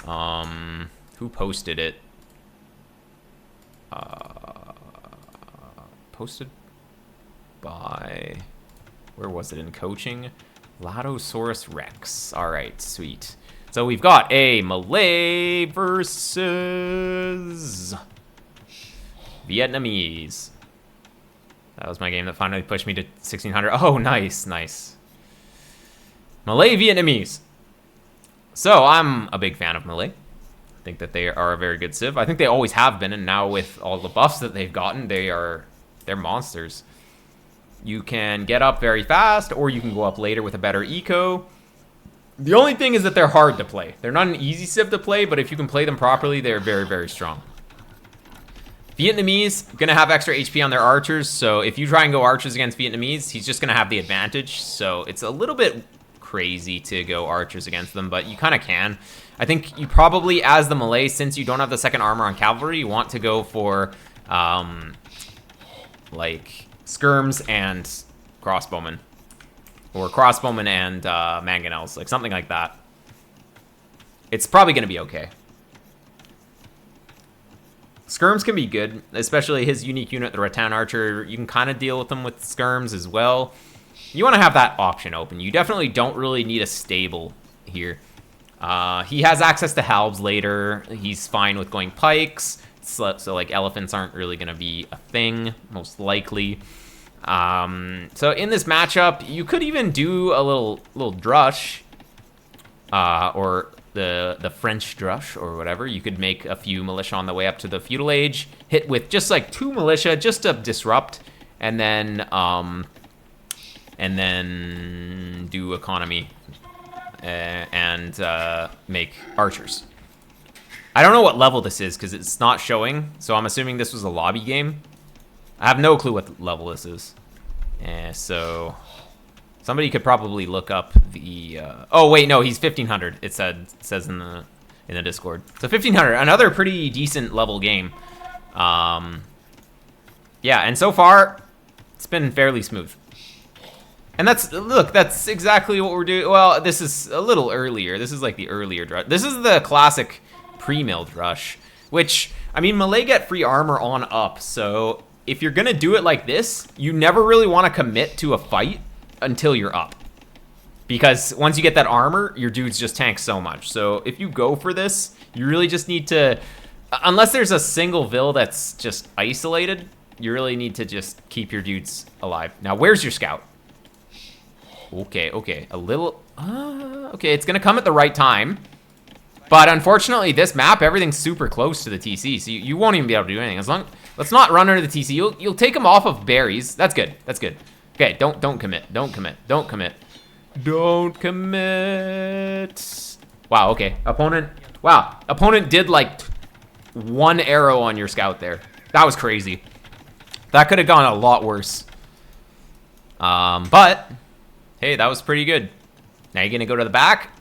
Who posted it? Posted by... Where was it in coaching? Ladosaurus Rex. Alright, sweet. So we've got a Malay versus Vietnamese. That was my game that finally pushed me to 1600. Oh, nice, nice. Malay Vietnamese. So I'm a big fan of Malay. I think that they are a very good civ. I think they always have been, and now with all the buffs that they've gotten, they're monsters. You can get up very fast, or you can go up later with a better eco. The only thing is that they're hard to play. They're not an easy civ to play, but if you can play them properly, they're very, very strong. Vietnamese, gonna have extra HP on their archers, so if you try and go archers against Vietnamese, he's just gonna have the advantage, so it's a little bit crazy to go archers against them, but you kind of can. I think you probably, as the Malay, since you don't have the second armor on cavalry, you want to go for, like, skirms and crossbowmen. Or crossbowmen and mangonels, like something like that. It's probably gonna be okay. Skirms can be good, especially his unique unit, the Rattan Archer. You can kind of deal with them with skirms as well. You want to have that option open. You definitely don't really need a stable here. He has access to halbs later. He's fine with going pikes. So like, elephants aren't really going to be a thing, most likely. So in this matchup, you could even do a little drush. Or the French drush or whatever. You could make a few militia on the way up to the feudal age, hit with just like 2 militia just to disrupt, and then do economy and make archers. I don't know what level this is because it's not showing, so I'm assuming this was a lobby game. I have no clue what level this is. So somebody could probably look up the... oh, wait, no, he's 1500. It says in the Discord. So 1500, another pretty decent level game. Yeah, and so far, it's been fairly smooth. And that's exactly what we're doing. Well, this is a little earlier. This is like the earlier drush. This is the classic pre-mill drush, which, I mean, Malay get free armor on up. So if you're going to do it like this, you never really want to commit to a fight until you're up, because once you get that armor, your dudes just tank so much. So if you go for this, you really just need to, unless there's a single vill that's just isolated, you really need to just keep your dudes alive. Now, where's your scout? Okay, a little, okay, it's gonna come at the right time, but unfortunately, this map, everything's super close to the TC, so you won't even be able to do anything. Let's not run under the TC. You'll take them off of berries. That's good. Okay, don't commit. Don't commit. Wow, okay. Opponent did like 1 arrow on your scout there. That was crazy. That could have gone a lot worse. But hey, that was pretty good. Now you're gonna go to the back.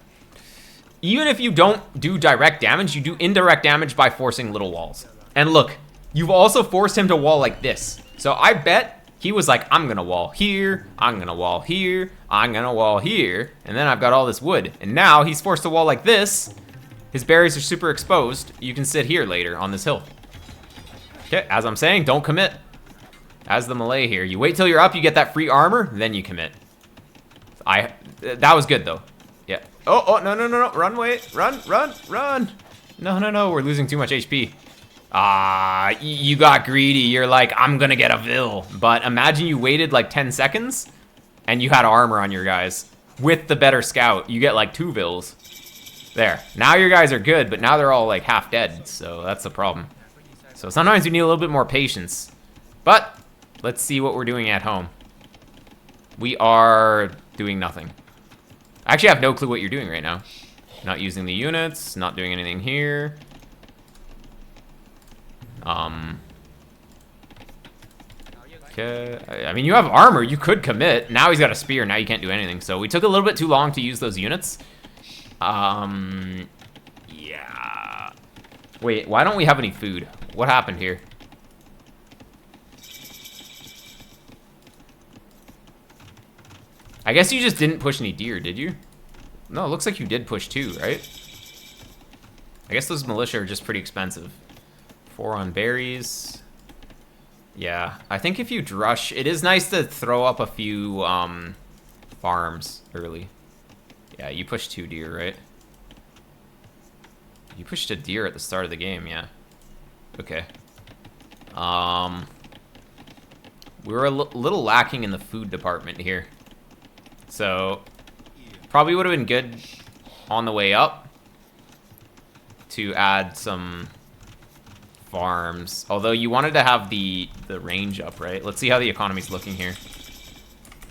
Even if you don't do direct damage, you do indirect damage by forcing little walls. And look, you've also forced him to wall like this. So I bet he was like, I'm gonna wall here, I'm gonna wall here, I'm gonna wall here, and then I've got all this wood. And now he's forced to wall like this. His berries are super exposed. You can sit here later on this hill. Okay, as I'm saying, don't commit. As the Malay here, you wait till you're up, you get that free armor, then you commit. That was good though. Yeah. Oh, no, run, wait, run. No, we're losing too much HP. You got greedy. You're like, I'm gonna get a vill. But imagine you waited like 10 seconds and you had armor on your guys. With the better scout, you get like 2 vills. There. Now your guys are good, but now they're all like half dead. So that's the problem. So sometimes you need a little bit more patience. But let's see what we're doing at home. We are doing nothing. I actually have no clue what you're doing right now. Not using the units, not doing anything here. Okay. I mean, you have armor. You could commit. Now he's got a spear. Now you can't do anything. So we took a little bit too long to use those units. Yeah. Wait, why don't we have any food? What happened here? I guess you just didn't push any deer, did you? No, it looks like you did push 2, right? I guess those militia are just pretty expensive. 4 on berries. Yeah, I think if you drush, it is nice to throw up a few farms early. Yeah, you push 2 deer, right? You pushed a deer at the start of the game, yeah. Okay. We were a little lacking in the food department here. So, probably would have been good on the way up to add some farms. Although you wanted to have the range up, right? Let's see how the economy's looking here.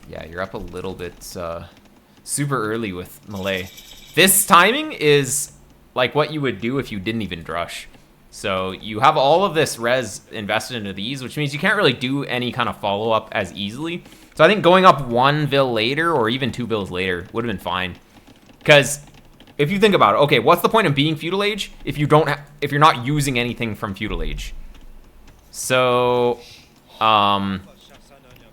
Yeah, you're up a little bit super early with Malay. This timing is like what you would do if you didn't even drush. So you have all of this res invested into these, which means you can't really do any kind of follow-up as easily. So I think going up 1 bill later or even 2 bills later would have been fine. Because if you think about it, okay, what's the point of being feudal age if you're not using anything from feudal age? So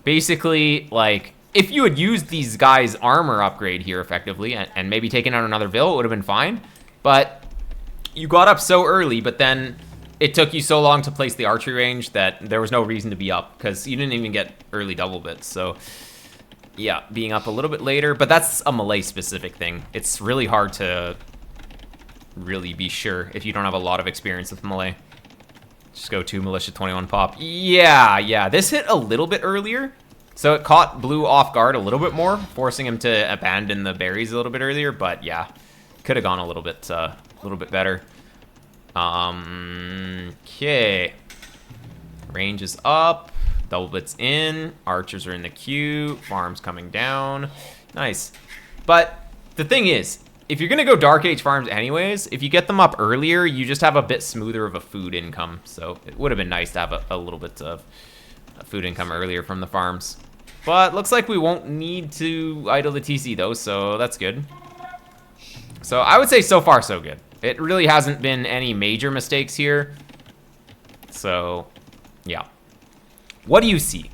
basically, like, if you had used these guys' armor upgrade here effectively and maybe taken out another bill, it would have been fine. But you got up so early, but then it took you so long to place the archery range that there was no reason to be up because you didn't even get early double bits. So yeah, being up a little bit later, but that's a Malay specific thing. It's really hard to really be sure if you don't have a lot of experience with Malay. Just go to militia 21 pop. Yeah, this hit a little bit earlier. So it caught Blue off guard a little bit more, forcing him to abandon the berries a little bit earlier, but yeah, could have gone a little bit better. Okay. Range is up. Double bits in. Archers are in the queue. Farms coming down. Nice. But the thing is, if you're going to go Dark Age farms anyways, if you get them up earlier, you just have a bit smoother of a food income. So it would have been nice to have a little bit of food income earlier from the farms. But looks like we won't need to idle the TC though, so that's good. So I would say so far so good. It really hasn't been any major mistakes here. So, yeah. What do you see?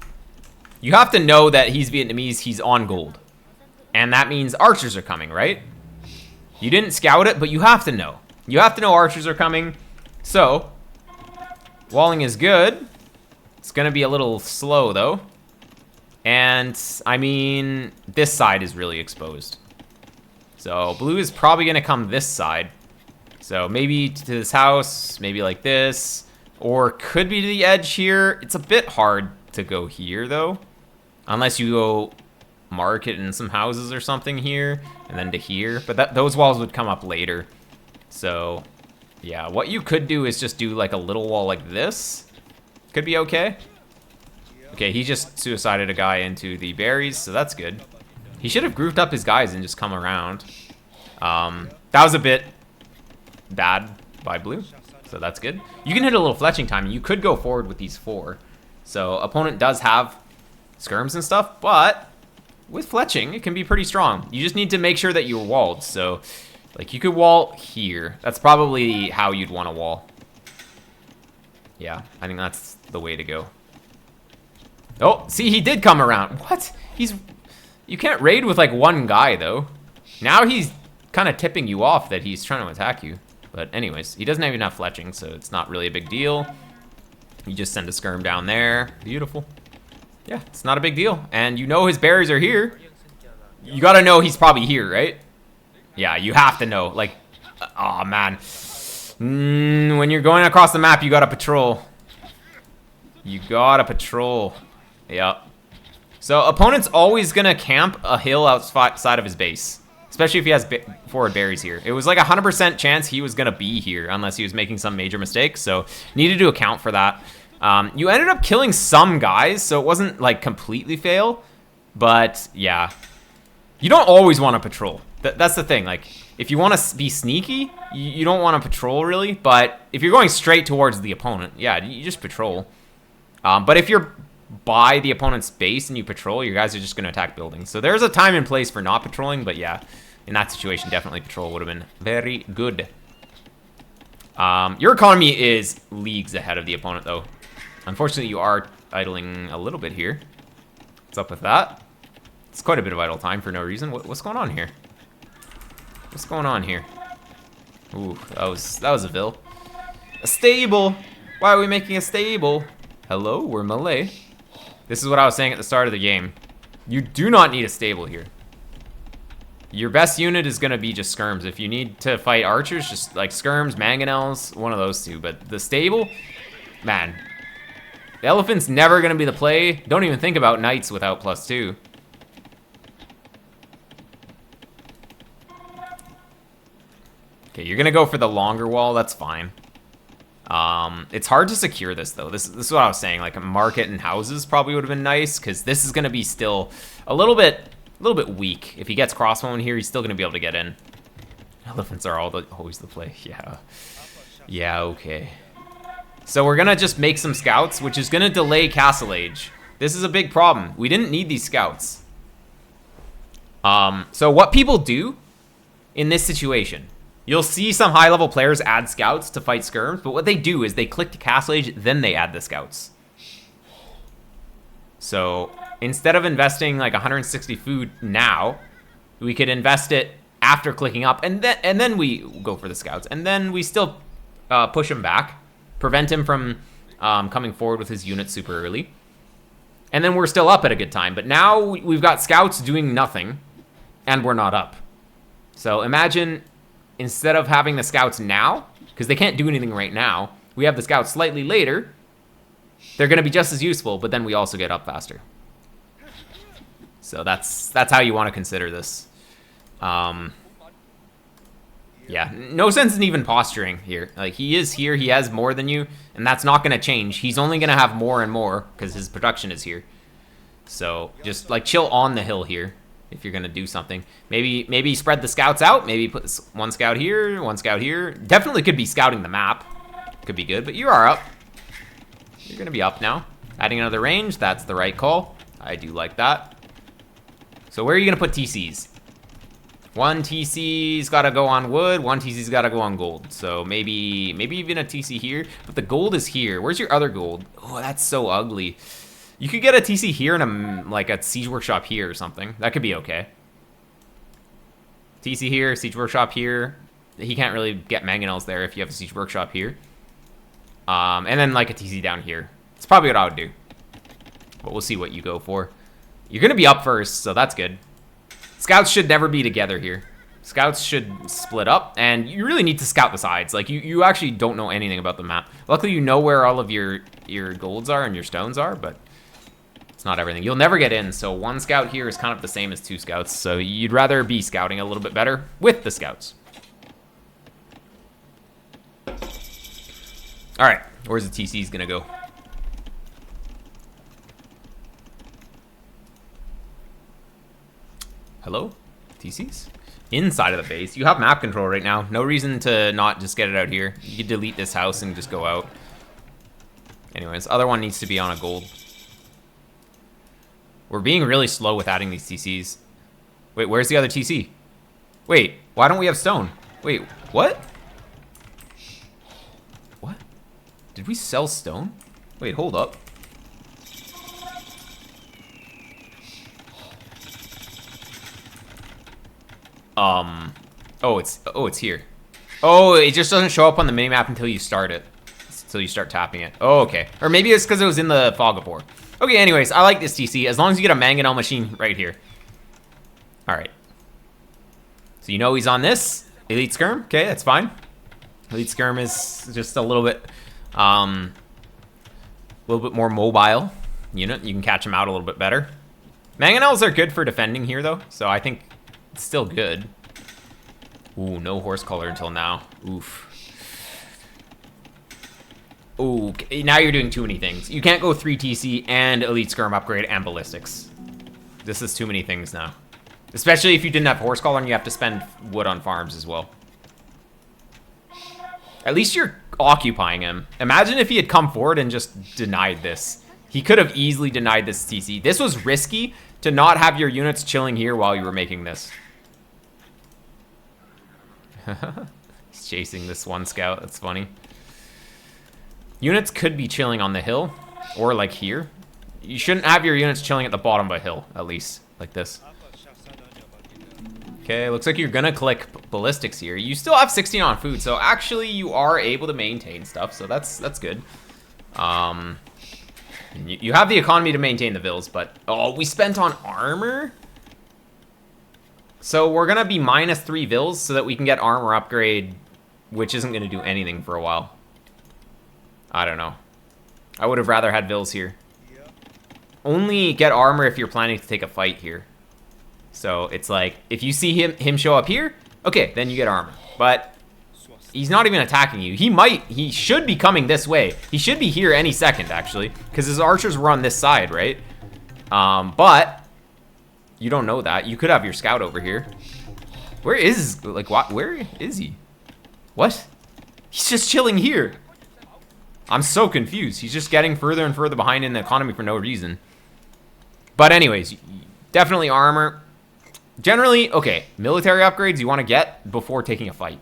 You have to know that he's Vietnamese, he's on gold. And that means archers are coming, right? You didn't scout it, but you have to know. You have to know archers are coming. So, walling is good. It's going to be a little slow, though. And, I mean, this side is really exposed. So, blue is probably going to come this side. So maybe to this house, maybe like this, or could be to the edge here. It's a bit hard to go here though, unless you go market in some houses or something here, and then to here. But those walls would come up later. So yeah, what you could do is just do like a little wall like this. Could be okay. Okay, he just suicided a guy into the berries, so that's good. He should have grouped up his guys and just come around. That was a bit bad by blue, so that's good. You can hit a little fletching time, and you could go forward with these 4. So opponent does have skirms and stuff, but with fletching, it can be pretty strong. You just need to make sure that you're walled. So like you could wall here. That's probably how you'd want to wall. Yeah, I think that's the way to go. Oh, see, he did come around. What? You can't raid with like 1 guy though. Now he's kind of tipping you off that he's trying to attack you. But anyways, he doesn't even have fletching, so it's not really a big deal. You just send a skirm down there. Beautiful. Yeah, it's not a big deal. And you know his berries are here. You gotta know he's probably here, right? Yeah, you have to know. Like, oh man. When you're going across the map, you gotta patrol. You gotta patrol. Yep. So opponent's always gonna camp a hill outside of his base. Especially if he has forward berries here. It was like 100% chance he was going to be here unless he was making some major mistake. So needed to account for that. You ended up killing some guys, so it wasn't like completely fail. But yeah, you don't always want to patrol. That's the thing. Like if you want to be sneaky, you don't want to patrol really. But if you're going straight towards the opponent, yeah, you just patrol. But if you're by the opponent's base and you patrol, your guys are just going to attack buildings. So there's a time and place for not patrolling, but yeah, in that situation, definitely patrol would have been very good. Your economy is leagues ahead of the opponent, though. Unfortunately, you are idling a little bit here. What's up with that? It's quite a bit of idle time for no reason. What's going on here? What's going on here? Ooh, that was a Vil. A stable. Why are we making a stable? Hello, we're melee. This is what I was saying at the start of the game. You do not need a stable here. Your best unit is gonna be just skirms. If you need to fight archers, just like skirms, mangonels, one of those two. But the stable, man, the elephant's never gonna be the play. Don't even think about knights without +2. Okay, you're gonna go for the longer wall. That's fine. It's hard to secure this though. This is what I was saying. Like a market and houses probably would have been nice because this is gonna be still a little bit weak. If he gets crossbow in here, he's still gonna be able to get in. Elephants are always the play. Yeah. Yeah. Okay. So we're gonna just make some scouts, which is gonna delay Castle Age. This is a big problem. We didn't need these scouts. So what people do in this situation, you'll see some high-level players add scouts to fight skirms, but what they do is they click to Castle Age, then they add the scouts. So instead of investing like 160 food now, we could invest it after clicking up, and then we go for the scouts, and then we still push him back, prevent him from coming forward with his unit super early, and then we're still up at a good time. But now we've got scouts doing nothing, and we're not up. So imagine instead of having the scouts now, because they can't do anything right now, we have the scouts slightly later. They're going to be just as useful, but then we also get up faster. So that's how you want to consider this. Yeah, no sense in even posturing here. Like, he is here, he has more than you, and that's not going to change. He's only going to have more and more because his production is here. So just like chill on the hill here if you're going to do something. Maybe spread the scouts out. Maybe put one scout here, one scout here. Definitely could be scouting the map. Could be good, but you are up. You're going to be up now. Adding another range, that's the right call. I do like that. So where are you going to put TCs? One TC's got to go on wood, one TC's got to go on gold. So maybe even a TC here, but the gold is here. Where's your other gold? Oh, that's so ugly. You could get a TC here and like a siege workshop here or something. That could be okay. TC here, siege workshop here. He can't really get mangonels there if you have a siege workshop here. And then like a TC down here. It's probably what I would do. But we'll see what you go for. You're going to be up first, so that's good. Scouts should never be together here. Scouts should split up, and you really need to scout the sides. Like, you actually don't know anything about the map. Luckily, you know where all of your golds are and your stones are, but it's not everything. You'll never get in, so one scout here is kind of the same as two scouts, so you'd rather be scouting a little bit better with the scouts. All right, where's the TC's gonna go? Hello? TCs? Inside of the base. You have map control right now. No reason to not just get it out here. You could delete this house and just go out. Anyways, other one needs to be on a gold. We're being really slow with adding these TCs. Wait, where's the other TC? Wait, why don't we have stone? Wait, what? What? Did we sell stone? Wait, hold up. Oh, it's here. Oh, it just doesn't show up on the minimap until you start it. Until you start tapping it. Oh, okay. Or maybe it's because it was in the fog of war. Okay, anyways, I like this TC, as long as you get a mangonel machine right here. Alright. So you know he's on this. Elite Skirm, okay, that's fine. Elite Skirm is just a little bit more mobile unit. You can catch him out a little bit better. Mangonels are good for defending here, though, so I think it's still good. Ooh, no horse color until now. Oof. Ooh, now you're doing too many things. You can't go 3 TC and Elite Skirm upgrade and ballistics. This is too many things now. Especially if you didn't have horse collar and you have to spend wood on farms as well. At least you're occupying him. Imagine if he had come forward and just denied this. He could have easily denied this TC. This was risky to not have your units chilling here while you were making this. He's chasing this one scout. That's funny. Units could be chilling on the hill, or like here. You shouldn't have your units chilling at the bottom of a hill, at least, like this. Okay, looks like you're gonna click ballistics here. You still have 16 on food, so actually you are able to maintain stuff, so that's good. You have the economy to maintain the vills, but oh, we spent on armor? So we're gonna be -3 vills so that we can get armor upgrade, which isn't gonna do anything for a while. I don't know. I would have rather had vills here. Only get armor if you're planning to take a fight here. So it's like, if you see him show up here, okay, then you get armor. But he's not even attacking you. He should be coming this way. He should be here any second, actually, because his archers were on this side, right? But you don't know that. You could have your scout over here. Where is, like, what? Where is he? What? He's just chilling here. I'm so confused. He's just getting further and further behind in the economy for no reason. But anyways, definitely armor. Generally, okay, military upgrades you want to get before taking a fight.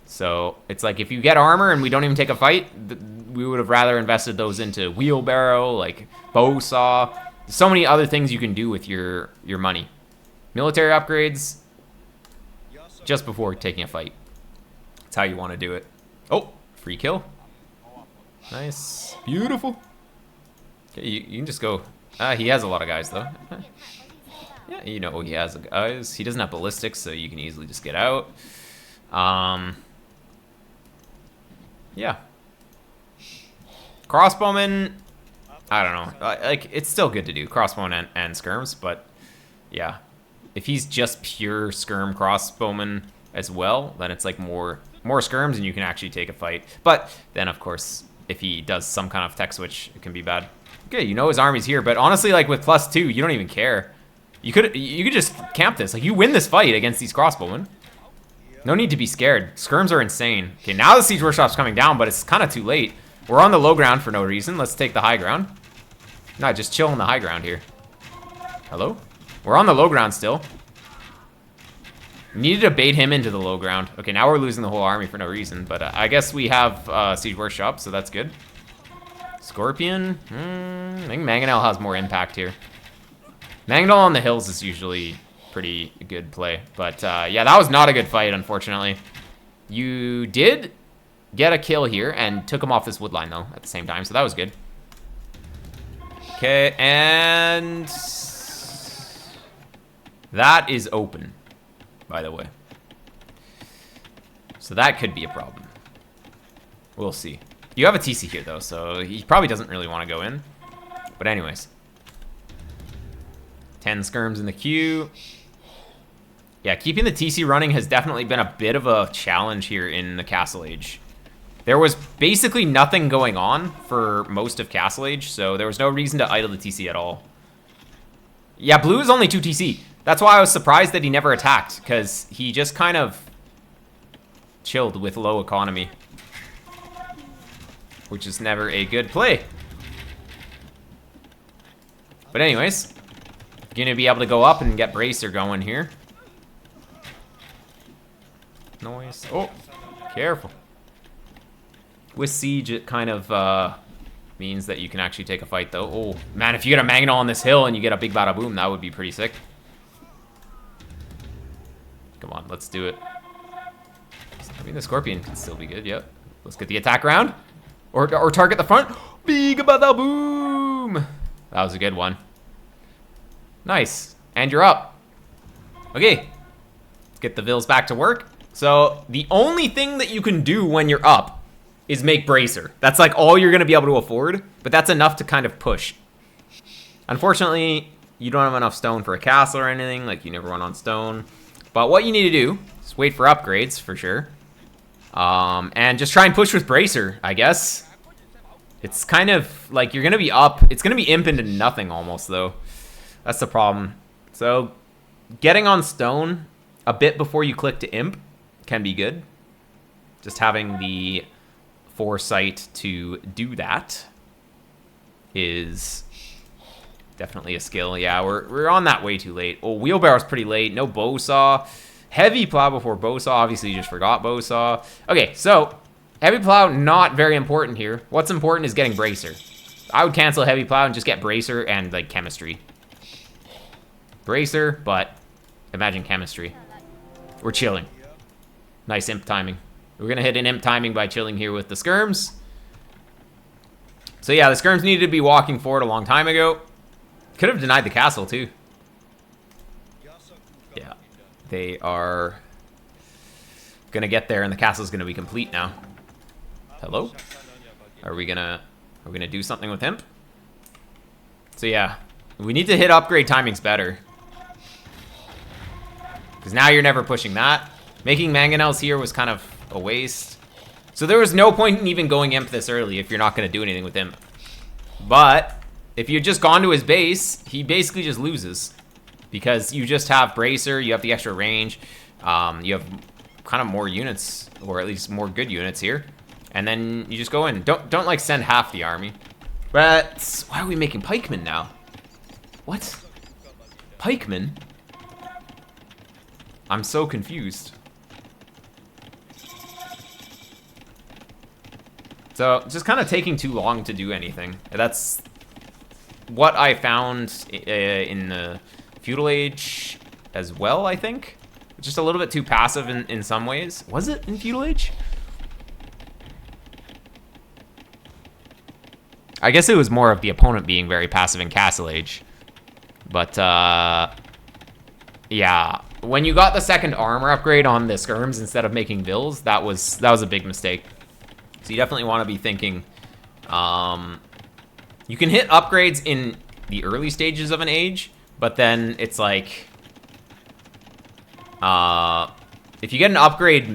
So it's like if you get armor and we don't even take a fight, we would have rather invested those into wheelbarrow, like bow saw. So many other things you can do with your money. Military upgrades just before taking a fight. That's how you want to do it. Oh, free kill. Nice. Beautiful. Okay, you can just go. He has a lot of guys, though. Yeah, you know he has guys. He doesn't have ballistics, so you can easily just get out. Yeah. Crossbowmen, I don't know. Like, it's still good to do. Crossbowmen and skirms, but yeah. If he's just pure skirm crossbowman as well, then it's like more skirms and you can actually take a fight. But then, of course, if he does some kind of tech switch, it can be bad. Okay, you know his army's here, but honestly, like with +2, you don't even care. You could just camp this. Like, you win this fight against these crossbowmen. No need to be scared. Skirms are insane. Okay, now the siege workshop's coming down, but it's kind of too late. We're on the low ground for no reason. Let's take the high ground. No, just chill on the high ground here. Hello? We're on the low ground still. Needed to bait him into the low ground. Okay, now we're losing the whole army for no reason, but I guess we have siege workshop, so that's good. Scorpion? I think Mangonel has more impact here. Mangonel on the hills is usually pretty good play, but yeah, that was not a good fight, unfortunately. You did get a kill here and took him off this wood line, though, at the same time, so that was good. Okay, and that is open, by the way. So that could be a problem. We'll see. You have a TC here, though, so he probably doesn't really want to go in. But anyways. 10 skirms in the queue. Yeah, keeping the TC running has definitely been a bit of a challenge here in the Castle Age. There was basically nothing going on for most of Castle Age, so there was no reason to idle the TC at all. Yeah, blue is only 2 TC. That's why I was surprised that he never attacked, because he just kind of chilled with low economy. Which is never a good play. But anyways, gonna be able to go up and get Bracer going here. Noise. Oh, careful. With siege, it kind of means that you can actually take a fight, though. Oh, man, if you get a Mangonel on this hill and you get a big bada boom, that would be pretty sick. Come on, let's do it. I mean, the Scorpion can still be good, yep. Let's get the attack round. Or target the front. Big bada boom. That was a good one. Nice. And you're up. Okay. Let's get the vills back to work. So, the only thing that you can do when you're up is make Bracer. That's like all you're going to be able to afford, but that's enough to kind of push. Unfortunately, you don't have enough stone for a castle or anything, like you never run on stone. But what you need to do is wait for upgrades, for sure. And just try and push with Bracer, I guess. It's kind of like you're going to be up. It's going to be imp into nothing almost, though. That's the problem. So, getting on stone a bit before you click to imp can be good. Just having the foresight to do that is definitely a skill. Yeah, we're on that way too late. Oh, wheelbarrow's pretty late. No bow saw. Heavy plow before bow saw. Obviously, you just forgot bow saw. Okay, so heavy plow, not very important here. What's important is getting Bracer. I would cancel heavy plow and just get Bracer and, like, chemistry. Bracer, but imagine chemistry. We're chilling. Nice imp timing. We're gonna hit an imp timing by chilling here with the skirms. So yeah, the skirms needed to be walking forward a long time ago. Could have denied the castle too. Yeah, they are gonna get there, and the castle's gonna be complete now. Hello? Are we gonna do something with imp? So yeah, we need to hit upgrade timings better. Because now you're never pushing that. Making mangonels here was kind of a waste. So there was no point in even going imp this early if you're not going to do anything with imp. But if you had just gone to his base, he basically just loses. Because you just have bracer, you have the extra range, you have kind of more units, or at least more good units here. And then you just go in. Don't like send half the army. But why are we making pikemen now? What? Pikemen? I'm so confused. So, just kind of taking too long to do anything. That's what I found in the feudal age as well, I think. Just a little bit too passive in some ways. Was it in feudal age? I guess it was more of the opponent being very passive in castle age. But, yeah. When you got the second armor upgrade on the skirms instead of making vills, that was a big mistake. So you definitely want to be thinking, you can hit upgrades in the early stages of an age, but then it's like, if you get an upgrade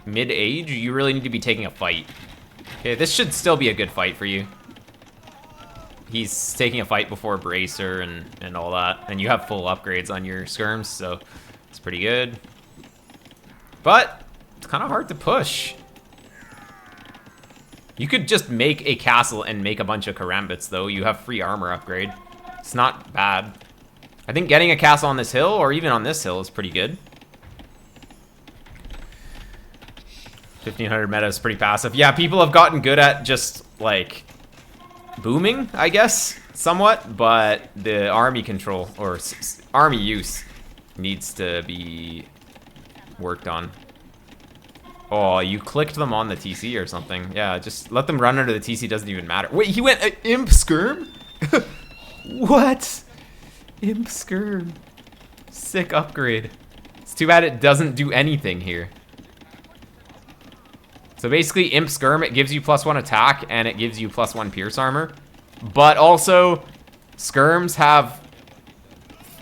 mid-age, you really need to be taking a fight. Okay, this should still be a good fight for you. He's taking a fight before bracer and all that, and you have full upgrades on your skirms, so it's pretty good. But it's kind of hard to push. You could just make a castle and make a bunch of karambits, though. You have free armor upgrade. It's not bad. I think getting a castle on this hill, or even on this hill, is pretty good. 1500 meta is pretty passive. Yeah, people have gotten good at just, like, booming, I guess, somewhat. But the army control, or army use, needs to be worked on. Oh, you clicked them on the TC or something. Yeah, just let them run under the TC, doesn't even matter. Wait, he went imp skirm? What? Imp skirm. Sick upgrade. It's too bad it doesn't do anything here. So basically, imp skirm, it gives you +1 attack, and it gives you +1 pierce armor. But also, skirms have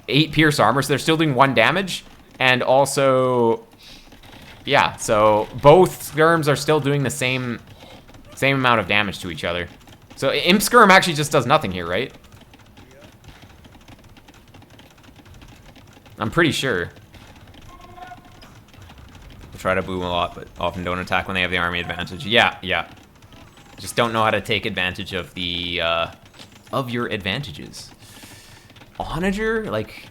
8 pierce armor, so they're still doing 1 damage. And also, yeah, so both skirms are still doing the same amount of damage to each other. So imp skirm actually just does nothing here, right? I'm pretty sure. They try to boom a lot, but often don't attack when they have the army advantage. Yeah, yeah. Just don't know how to take advantage of the of your advantages. Onager, like,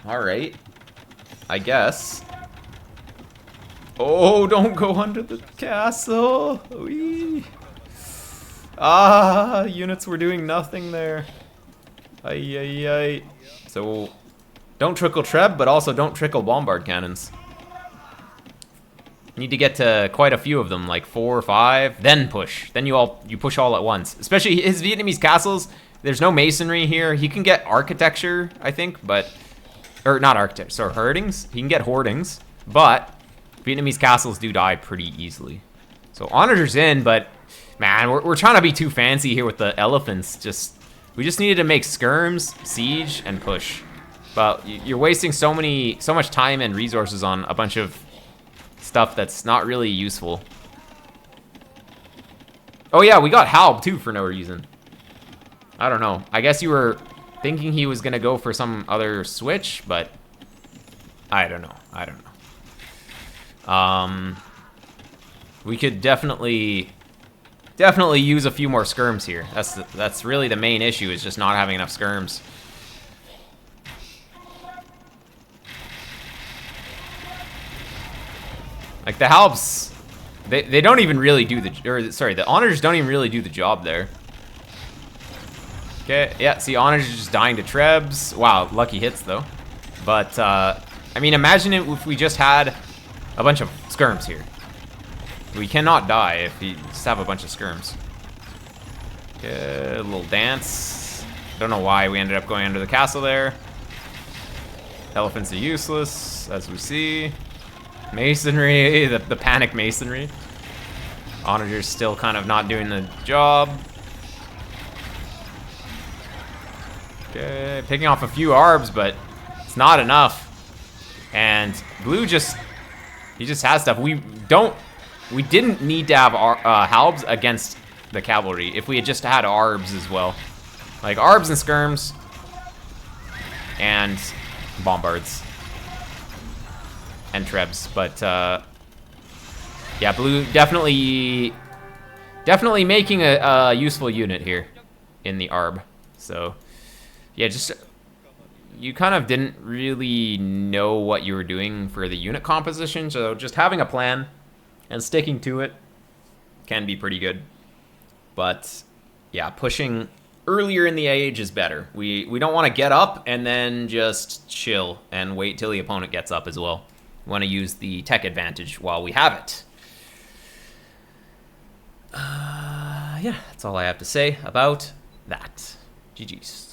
all right, I guess. Oh, don't go under the castle. Wee. Ah, units were doing nothing there. Ay, ay, ay. So, don't trickle Treb, but also don't trickle bombard cannons. You need to get to quite a few of them, like 4 or 5, then push. Then you push all at once. Especially his Vietnamese castles, there's no masonry here. He can get architecture, I think, but... Or not architecture, sorry, hoardings. He can get hoardings, but Vietnamese castles do die pretty easily. So Onager's in, but man, we're trying to be too fancy here with the elephants. We just needed to make skirms, siege, and push. But you're wasting so much time and resources on a bunch of stuff that's not really useful. Oh yeah, we got Halb too for no reason. I don't know. I guess you were thinking he was gonna go for some other switch, but I don't know. I don't know. We could definitely use a few more skirms here. That's really the main issue, is just not having enough skirms. Like the Halbs, they don't even really do the Onagers don't even really do the job there. Okay, yeah, see, Onagers just dying to Trebs. Wow, lucky hits though. But, I mean, imagine if we just had a bunch of skirms here. We cannot die if we just have a bunch of skirms. Okay, a little dance. Don't know why we ended up going under the castle there. Elephants are useless, as we see. Masonry, the panic masonry. Onager's still kind of not doing the job. Okay, picking off a few arbs, but it's not enough. And blue he just has stuff. We didn't need to have halbs against the cavalry if we had just had arbs as well. Like arbs and skirms and bombards and trebs, but yeah, blue definitely making a useful unit here in the arb. So yeah, just you kind of didn't really know what you were doing for the unit composition, so just having a plan and sticking to it can be pretty good. But yeah, pushing earlier in the age is better. We don't want to get up and then just chill and wait till the opponent gets up as well. We want to use the tech advantage while we have it. Yeah, that's all I have to say about that. GG's.